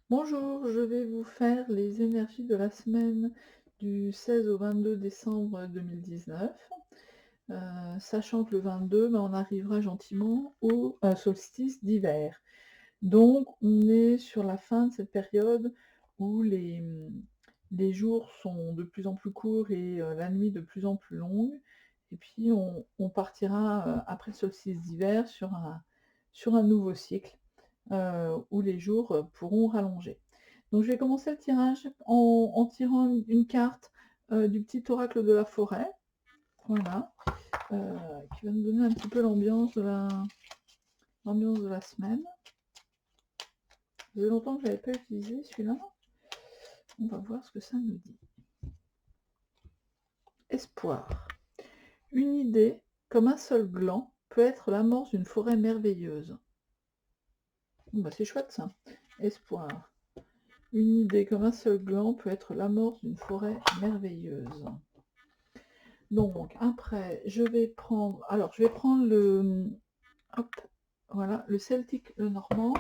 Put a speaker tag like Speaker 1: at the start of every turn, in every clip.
Speaker 1: Bonjour, je vais vous faire les énergies de la semaine du 16 au 22 décembre 2019. Sachant que le 22, ben, on arrivera gentiment au solstice d'hiver. Donc on est sur la fin de cette période où les jours sont de plus en plus courts et la nuit de plus en plus longue. Et puis on partira après le solstice d'hiver sur un nouveau cycle où les jours pourront rallonger. Donc je vais commencer le tirage en tirant une carte du petit oracle de la forêt, voilà, qui va nous donner un petit peu l'ambiance de la semaine. Ça faisait longtemps que je n'avais pas utilisé celui-là. On va voir ce que ça nous dit. Espoir. Une idée, comme un seul gland, peut être l'amorce d'une forêt merveilleuse. Bon, bah, c'est chouette ça. Espoir. Une idée, comme un seul gland, peut être l'amorce d'une forêt merveilleuse. Donc après, je vais prendre hop, voilà, le celtique, le normand,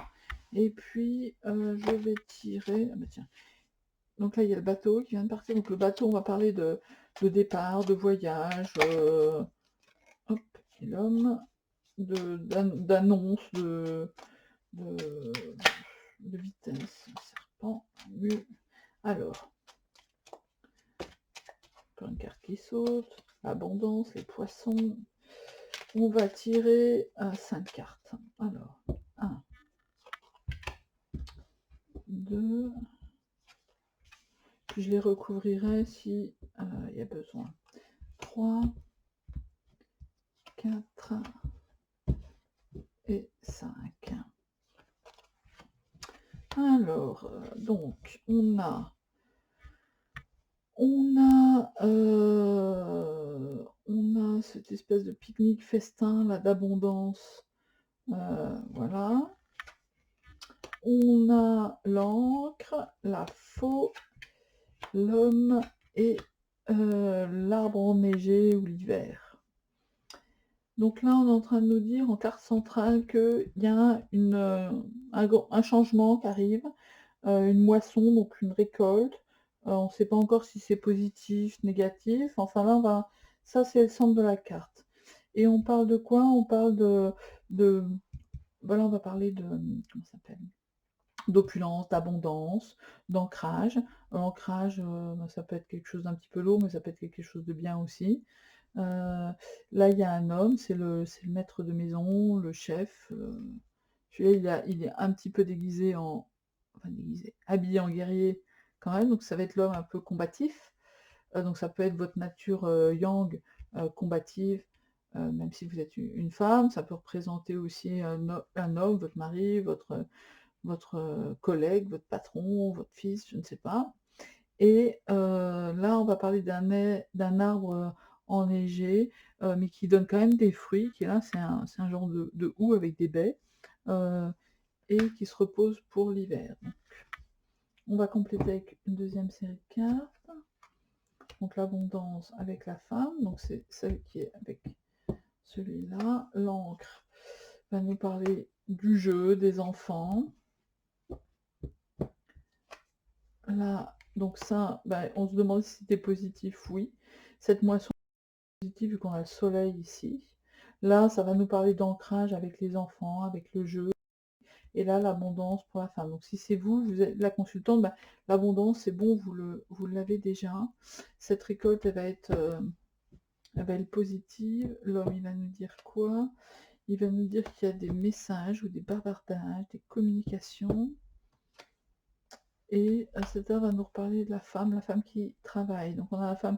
Speaker 1: et puis je vais tirer, ah bah tiens, donc là il y a le bateau qui vient de partir, donc le bateau, on va parler de départ, de voyage, hop, et l'homme, d'annonce, de, de vitesse, serpent, mu. Alors, encore une carte qui saute, abondance, les poissons. On va tirer 5 cartes. Alors, 1, 2, puis je les recouvrirai si il y a besoin. 3, 4 et 5. Alors, donc, on a cette espèce de pique-nique festin là d'abondance, voilà. On a l'encre, la faux, l'homme et l'arbre enneigé ou l'hiver. Donc là, on est en train de nous dire en carte centrale qu'il y a un changement qui arrive, une moisson, donc une récolte. On ne sait pas encore si c'est positif, négatif. Enfin là, ça c'est le centre de la carte. Et on parle de quoi? On parle de, voilà, on va parler de, comment ça s'appelle? D'opulence, d'abondance, d'ancrage. L'ancrage, ça peut être quelque chose d'un petit peu lourd, mais ça peut être quelque chose de bien aussi. Là, il y a un homme, c'est le maître de maison, le chef. Celui-là, il est un petit peu déguisé enfin déguisé, habillé en guerrier quand même, donc ça va être l'homme un peu combatif. Donc ça peut être votre nature yang, combative, même si vous êtes une femme. Ça peut représenter aussi un homme, votre mari, votre collègue, votre patron, votre fils, je ne sais pas. Et là, on va parler d'un arbre enneigé, mais qui donne quand même des fruits, qui là, c'est un genre de houx avec des baies, heu, et qui se repose pour l'hiver. Donc on va compléter avec une deuxième série de cartes. Donc l'abondance avec la femme, donc c'est celle qui est avec celui-là. L'encre va nous parler du jeu, des enfants. Là, donc ça, bah, on se demande si c'était positif, oui. Cette moisson positive vu qu'on a le soleil ici. Là, ça va nous parler d'ancrage avec les enfants, avec le jeu. Et là, l'abondance pour la femme. Donc si c'est vous, vous êtes la consultante, bah, l'abondance, c'est bon, vous l'avez déjà. Cette récolte, elle va être positive. L'homme, il va nous dire quoi? Il va nous dire qu'il y a des messages ou des bavardages, des communications. Et cette heure va nous reparler de la femme qui travaille. Donc on a la femme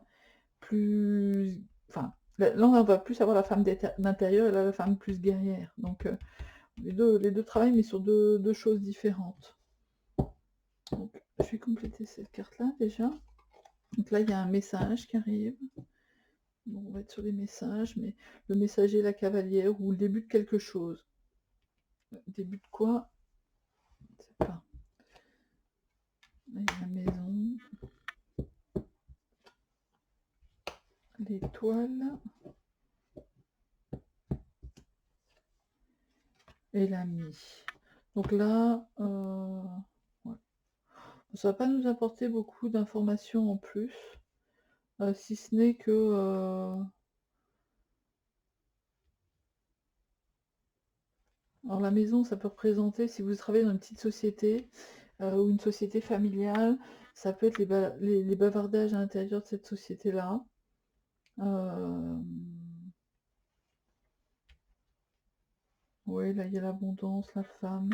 Speaker 1: plus... Enfin, là on va plus avoir la femme d'intérieur et là la femme plus guerrière. Donc les deux travaillent mais sur deux choses différentes. Donc je vais compléter cette carte-là déjà. Donc là il y a un message qui arrive. Bon, on va être sur les messages, mais le messager, la cavalière ou le début de quelque chose. Le début de quoi? Je ne sais pas. Là, il y a la maison, l'étoile et l'ami. Donc là, ouais. Ça va pas nous apporter beaucoup d'informations en plus, si ce n'est que, alors la maison, ça peut représenter si vous travaillez dans une petite société, ou une société familiale, ça peut être les bavardages à l'intérieur de cette société-là. Hem, ouais, là, il y a l'abondance, la femme,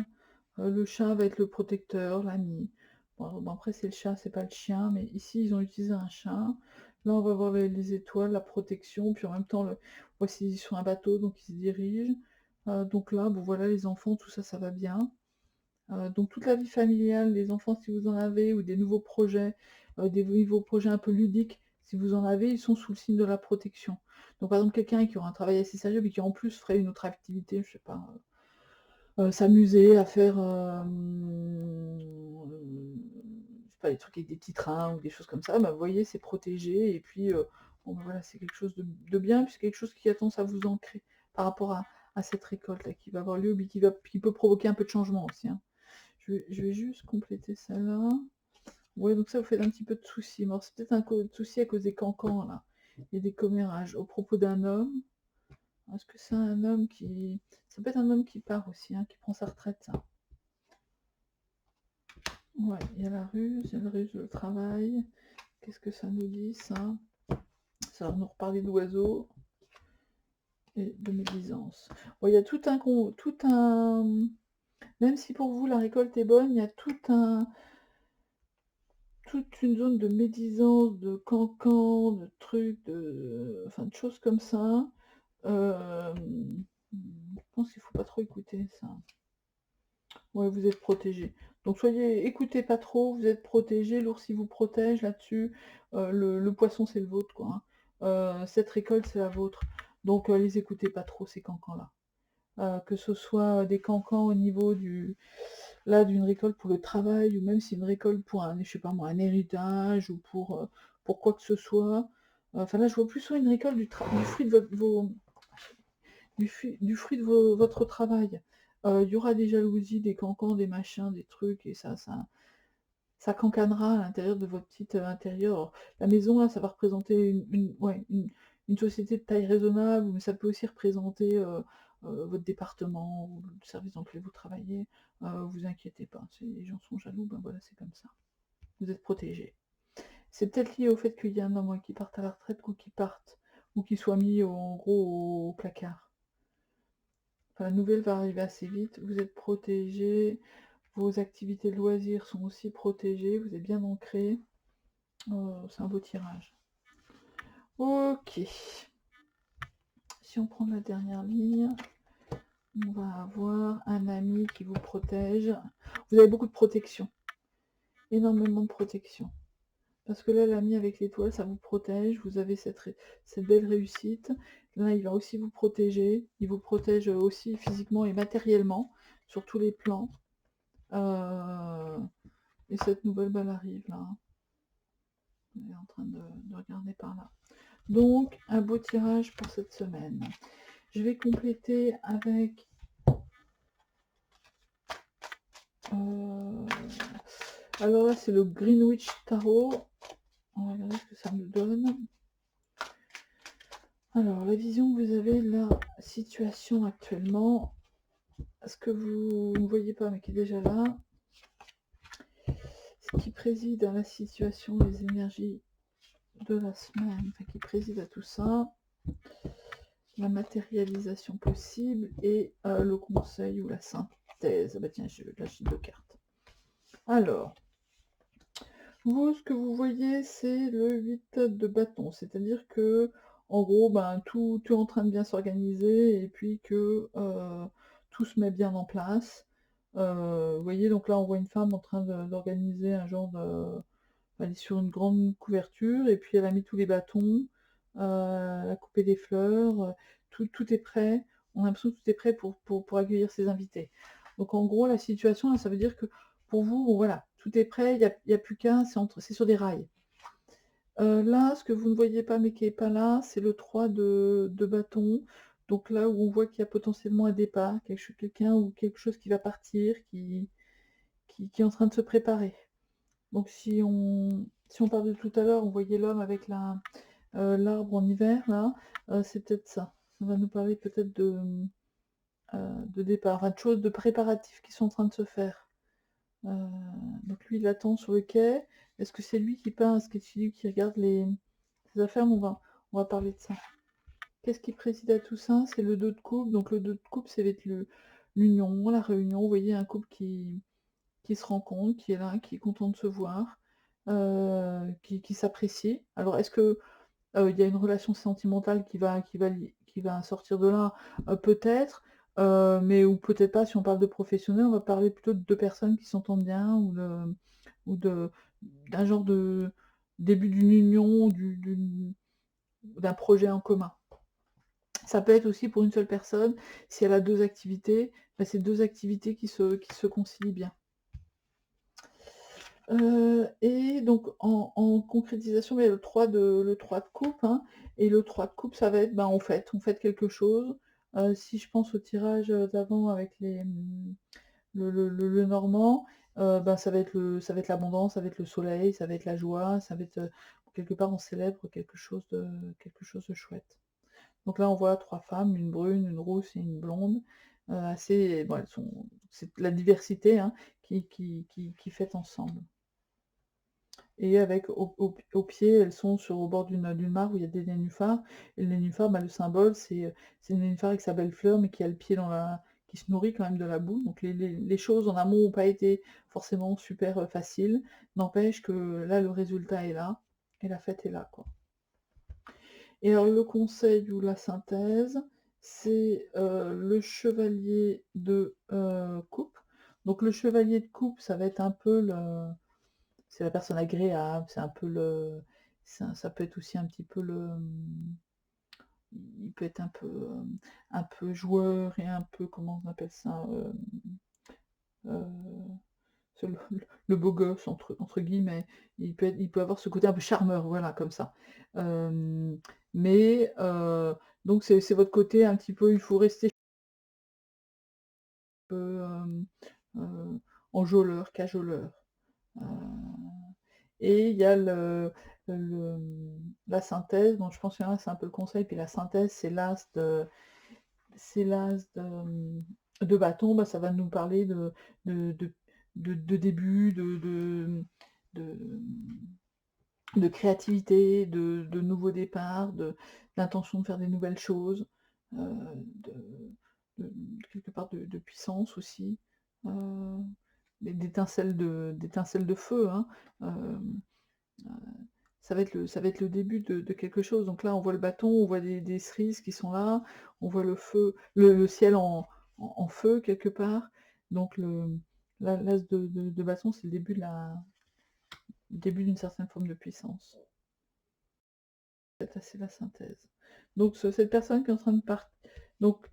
Speaker 1: le chat va être le protecteur, l'ami. Bon, après, c'est le chat, c'est pas le chien, mais ici, ils ont utilisé un chat. Là, on va voir les étoiles, la protection, puis en même temps, voici, ils sont un bateau, donc ils se dirigent. Donc là, bon, voilà, les enfants, tout ça, ça va bien. Donc toute la vie familiale, les enfants si vous en avez ou des nouveaux projets un peu ludiques, si vous en avez, ils sont sous le signe de la protection. Donc par exemple quelqu'un qui aura un travail assez sérieux mais qui en plus ferait une autre activité, je sais pas, s'amuser à faire, je sais pas, des trucs avec des petits trains ou des choses comme ça, bah, vous voyez, c'est protégé et puis, bon, bah, voilà, c'est quelque chose de bien, puis c'est quelque chose qui a tendance à vous ancrer par rapport à cette récolte-là qui va avoir lieu, mais qui peut provoquer un peu de changement aussi, hein. Je vais juste compléter celle-là. Ouais, donc ça vous fait un petit peu de soucis. Mais alors, c'est peut-être un souci à cause des cancans, là, et des commérages. Au propos d'un homme, est-ce que c'est un homme qui... Ça peut être un homme qui part aussi, hein, qui prend sa retraite, ça. Ouais, il y a la ruse, le travail. Qu'est-ce que ça nous dit, ça? Ça va nous reparler d'oiseaux et de médisance. Bon, il y a Même si pour vous la récolte est bonne, il y a toute une zone de médisance, de cancans, de trucs, enfin de choses comme ça. Je pense qu'il faut pas trop écouter ça. Ouais, vous êtes protégés. Donc écoutez pas trop, vous êtes protégés, l'ours il vous protège là-dessus. Le poisson c'est le vôtre, quoi, hein. Cette récolte c'est la vôtre. Donc les écoutez pas trop ces cancans-là. Que ce soit des cancans au niveau d'une récolte pour le travail, ou même si une récolte pour je sais pas moi, un héritage, ou pour quoi que ce soit. Enfin là, je vois plus soit une récolte du fruit de votre travail. Il y aura des jalousies, des cancans, des machins, des trucs, et ça cancanera à l'intérieur de votre petit intérieur. Alors, la maison, là, ça va représenter ouais, une société de taille raisonnable, mais ça peut aussi représenter votre département ou le service dans lequel vous travaillez. Vous inquiétez pas, si les gens sont jaloux, ben voilà, c'est comme ça. Vous êtes protégés. C'est peut-être lié au fait qu'il y a un homme, ouais, qui parte à la retraite ou qui soit mis en gros au placard. Enfin, la nouvelle va arriver assez vite, vous êtes protégés, vos activités de loisirs sont aussi protégées, vous êtes bien ancrés. C'est un beau tirage. Ok. Si on prend la dernière ligne, on va avoir un ami qui vous protège. Vous avez beaucoup de protection. Énormément de protection. Parce que là, l'ami avec l'étoile, ça vous protège. Vous avez cette belle réussite. Là, il va aussi vous protéger. Il vous protège aussi physiquement et matériellement, sur tous les plans. Et cette nouvelle balle arrive, là. On est en train de regarder par là. Donc, un beau tirage pour cette semaine. Je vais compléter avec... alors là, c'est le Greenwich Tarot. On va regarder ce que ça me donne. Alors, la vision que vous avez, la situation actuellement, ce que vous ne voyez pas, mais qui est déjà là, ce qui préside à la situation, les énergies de la semaine, enfin, qui préside à tout ça, la matérialisation possible et le conseil ou la synthèse. Ah bah tiens, je lâche 2 cartes. Alors, vous, ce que vous voyez, c'est le 8 de bâton, c'est-à-dire que, en gros, ben, tout est en train de bien s'organiser et puis que tout se met bien en place. Vous voyez, donc là, on voit une femme en train d'organiser un genre de... Elle est sur une grande couverture et puis elle a mis tous les bâtons, elle a coupé des fleurs, tout est prêt. On a l'impression que tout est prêt pour accueillir ses invités. Donc en gros, la situation, là, ça veut dire que pour vous, bon, voilà, tout est prêt, il y a plus qu'un, c'est sur des rails. Là, ce que vous ne voyez pas, mais qui est pas là, c'est le 3 de bâton. Donc là où on voit qu'il y a potentiellement un départ, quelqu'un ou quelque chose qui va partir, qui est en train de se préparer. Donc si on parle de tout à l'heure, on voyait l'homme avec l'arbre en hiver là, c'est peut-être ça. Ça va nous parler peut-être de départ, enfin de choses, de préparatifs qui sont en train de se faire. Heu, donc lui, il attend sur le quai. Est-ce que c'est lui qui peint? Est-ce que c'est lui qui regarde ses affaires? On va parler de ça. Qu'est-ce qui préside à tout ça? C'est le 2 de coupe. Donc le 2 de coupe, ça va être l'union, la réunion. Vous voyez un couple qui se rencontre, qui est là, qui est content de se voir, qui s'apprécie. Alors est-ce que, il y a une relation sentimentale qui va sortir de là? Peut-être, mais ou peut-être pas. Si on parle de professionnels, on va parler plutôt de 2 personnes qui s'entendent bien ou de d'un genre de début d'une union, d'un projet en commun. Ça peut être aussi pour une seule personne, si elle a 2 activités, bah, c'est 2 activités qui se concilient bien. Et donc en concrétisation, il y a le 3 de coupe, hein, et le 3 de coupe, ça va être, ben, on fête quelque chose. Si je pense au tirage, d'avant avec le normand, ben, ça va être l'abondance, ça va être le soleil, ça va être la joie, ça va être, quelque part on célèbre quelque chose de chouette. Donc là, on voit 3 femmes, une brune, une rousse et une blonde, assez bon, c'est la diversité, hein, qui fêtent ensemble. Et avec au pied, elles sont au bord d'une mare où il y a des nénuphars. Et le nénuphar, bah, le symbole, c'est le nénuphar avec sa belle fleur, mais qui a le pied qui se nourrit quand même de la boue. Donc les choses en amont n'ont pas été forcément super faciles. N'empêche que là, le résultat est là, et la fête est là, quoi. Et alors le conseil ou la synthèse, c'est le chevalier de coupe. Donc le chevalier de coupe, ça va être un peu c'est la personne agréable, c'est un peu ça peut être aussi un petit peu il peut être un peu joueur et un peu, comment on appelle ça? Heu, c'est le beau gosse entre guillemets. Il peut avoir ce côté un peu charmeur, voilà, comme ça. Hem, mais donc c'est votre côté un petit peu, il faut rester un peu, enjôleur, cajoleur. Heu Et il y a la synthèse, bon je pense qu'il y en a, c'est un peu le conseil, puis la synthèse, c'est l'as de bâton, bah, ça va nous parler de de de début, de de créativité, de nouveaux départs, d'intention de faire des nouvelles choses, de quelque part de puissance aussi, heu, d'étincelles de feu, hein, hem ça va être le début de quelque chose. Donc là, on voit le bâton, on voit des cerises qui sont là, on voit le feu, le ciel en feu quelque part. Donc l'as de bâton, c'est le début d'une certaine forme de puissance. C'est assez la synthèse. Donc cette personne qui est en train de partir. Donc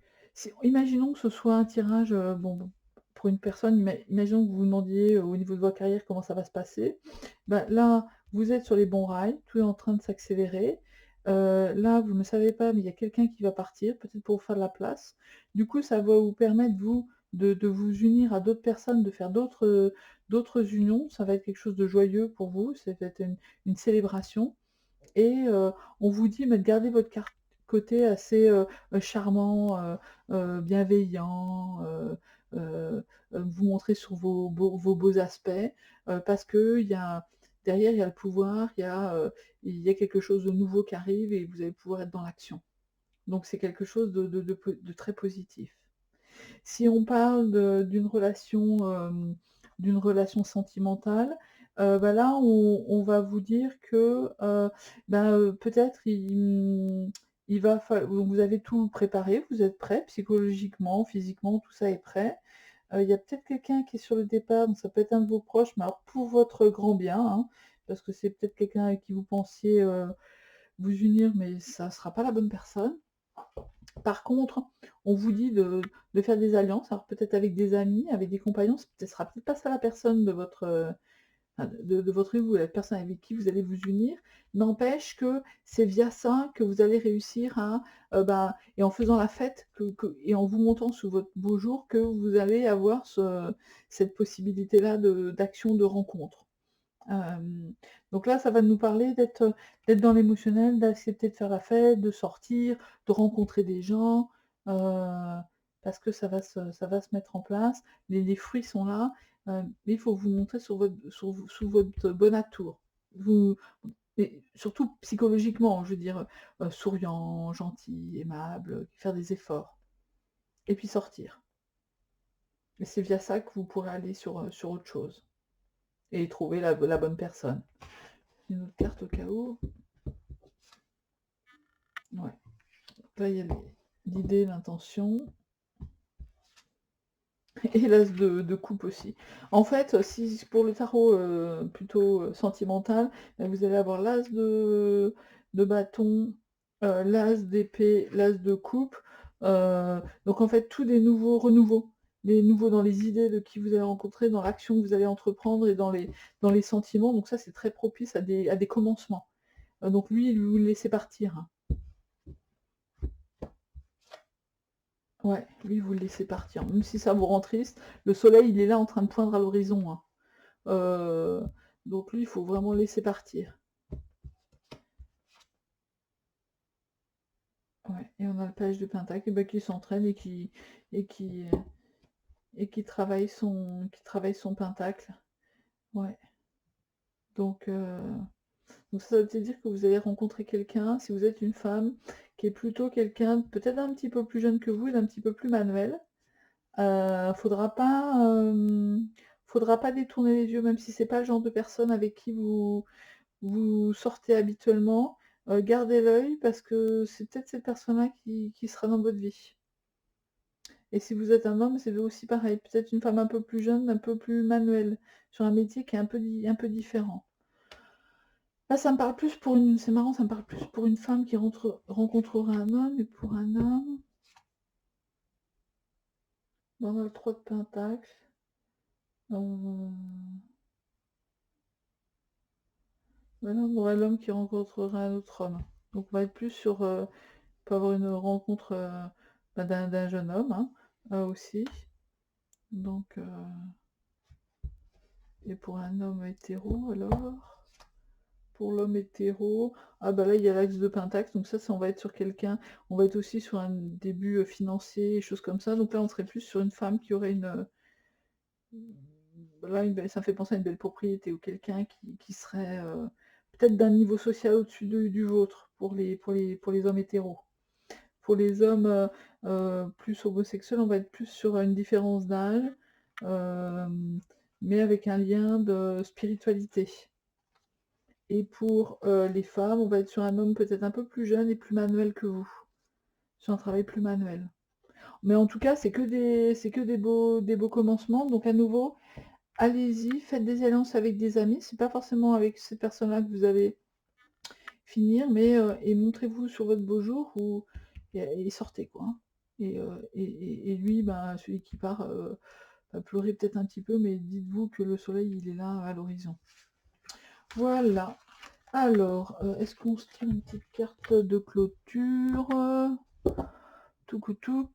Speaker 1: imaginons que ce soit un tirage, bon, pour une personne, imaginons que vous vous demandiez, au niveau de votre carrière comment ça va se passer. Bah, là, vous êtes sur les bons rails, tout est en train de s'accélérer. Là, vous ne savez pas, mais il y a quelqu'un qui va partir, peut-être pour vous faire de la place. Du coup, ça va vous permettre, vous, de vous unir à d'autres personnes, de faire d'autres unions. Ça va être quelque chose de joyeux pour vous, ça va être une célébration. Et on vous dit, mais de garder votre côté assez, charmant, bienveillant, vous montrer sur vos beaux aspects, parce qu'il y a derrière, il y a le pouvoir, il y a quelque chose de nouveau qui arrive et vous allez pouvoir être dans l'action. Donc c'est quelque chose de très positif. Si on parle d'une relation sentimentale, bah, là, on va vous dire que, peut-être il va fa donc vous avez tout préparé, vous êtes prêts psychologiquement, physiquement, tout ça est prêt. Il y a peut-être quelqu'un qui est sur le départ, donc ça peut être un de vos proches, mais alors pour votre grand bien, hein, parce que c'est peut-être quelqu'un avec qui vous pensiez, vous unir, mais ça ne sera pas la bonne personne. Par contre, on vous dit de faire des alliances, alors peut-être avec des amis, avec des compagnons, ce sera peut-être pas ça la personne enfin de votre vie ou la personne avec qui vous allez vous unir. N'empêche que c'est via ça que vous allez réussir et en faisant la fête et en vous montant sous votre beau jour, que vous allez avoir cette possibilité-là d'action, de rencontre. Donc là, ça va nous parler d'être dans l'émotionnel, d'accepter de faire la fête, de sortir, de rencontrer des gens, parce que ça va se mettre en place. Les fruits sont là, mais il faut vous montrer sous votre bon atour. Vous Mais surtout psychologiquement, je veux dire, souriant, gentil, aimable, faire des efforts et puis sortir. Et c'est via ça que vous pourrez aller sur autre chose et trouver la bonne personne. Une autre carte au cas où. Ouais. Là, il y a l'idée, l'intention. Et l'as de coupe aussi. En fait, si pour le tarot plutôt sentimental, vous allez avoir l'as de bâton, l'as d'épée, l'as de coupe. Donc en fait, tous des nouveaux renouveaux. Des nouveaux dans les idées de qui vous allez rencontrer, dans l'action que vous allez entreprendre et dans les sentiments. Donc ça, c'est très propice à des commencements. Donc lui, vous le laissez partir, hein. Ouais, lui, vous le laissez partir. Même si ça vous rend triste, le soleil, il est là en train de poindre à l'horizon, hein. Euh, donc lui, il faut vraiment laisser partir. Ouais, et on a le page de Pentacle qui s'entraîne et qui, qui travaille son Pentacle. Ouais. Donc ça veut dire que vous allez rencontrer quelqu'un, si vous êtes une femme, qui est plutôt quelqu'un peut-être un petit peu plus jeune que vous et d'un petit peu plus manuel. Faudra pas détourner les yeux, même si c'est pas le genre de personne avec qui vous sortez habituellement. Gardez l'œil parce que c'est peut-être cette personne-là qui sera dans votre vie. Et si vous êtes un homme, c'est aussi pareil. Peut-être une femme un peu plus jeune, un peu plus manuelle, sur un métier qui est un peu différent. Là, ça me parle plus c'est marrant, ça me parle plus pour une femme qui rencontrera un homme, et pour un homme, dans le 3 de Pentacle. Euh, Voilà, on aura l'homme qui rencontrera un autre homme. Donc on va être plus sur, peut avoir une rencontre d'un jeune homme, hein, aussi. Donc, et pour un homme hétéro, alors, pour l'homme hétéro, ah bah là il y a l'axe de Pentacle, donc ça on va être sur quelqu'un, on va être aussi sur un début financier, choses comme ça. Donc là on serait plus sur une femme qui aurait là ça me fait penser à une belle propriété ou quelqu'un qui serait peut-être d'un niveau social au-dessus du vôtre pour les hommes hétéros. Pour les hommes plus homosexuels, on va être plus sur une différence d'âge, mais avec un lien de spiritualité. Et pour les femmes, on va être sur un homme peut-être un peu plus jeune et plus manuel que vous, sur un travail plus manuel. Mais en tout cas, c'est que des beaux commencements. Donc à nouveau, allez-y, faites des alliances avec des amis. C'est pas forcément avec cette personne-là que vous allez finir, mais et montrez-vous sur votre beau jour et sortez, quoi, hein. Et lui, bah, celui qui part, va pleurer peut-être un petit peu, mais dites-vous que le soleil, il est là à l'horizon. Voilà. Alors, est-ce qu'on se tire une petite carte de clôture? Touc touc.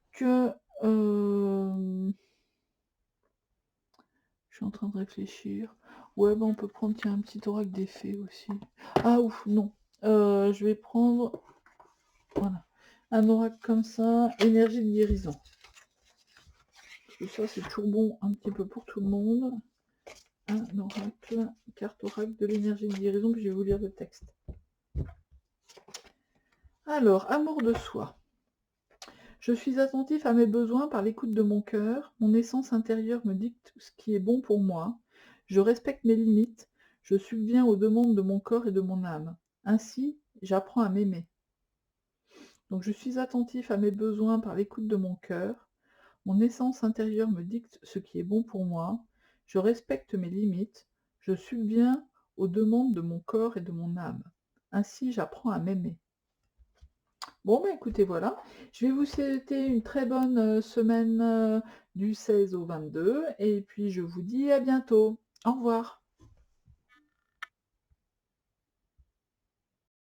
Speaker 1: Je suis en train de réfléchir. Ouais, bah on peut prendre, tiens, un petit oracle des fées aussi. Ah ouf, non. Je vais prendre, voilà, un oracle comme ça, énergie de guérison. Parce que ça, c'est toujours bon un petit peu pour tout le monde. Un oracle, carte oracle de l'énergie de guérison, puis je vais vous lire le texte. Alors, amour de soi. Je suis attentif à mes besoins par l'écoute de mon cœur. Mon essence intérieure me dicte ce qui est bon pour moi. Je respecte mes limites. Je subviens aux demandes de mon corps et de mon âme. Ainsi, j'apprends à m'aimer. Donc, je suis attentif à mes besoins par l'écoute de mon cœur. Mon essence intérieure me dicte ce qui est bon pour moi. Je respecte mes limites. Je subviens aux demandes de mon corps et de mon âme. Ainsi, j'apprends à m'aimer. Bon, bah écoutez, voilà. Je vais vous souhaiter une très bonne semaine du 16 au 22 et puis je vous dis à bientôt. Au revoir.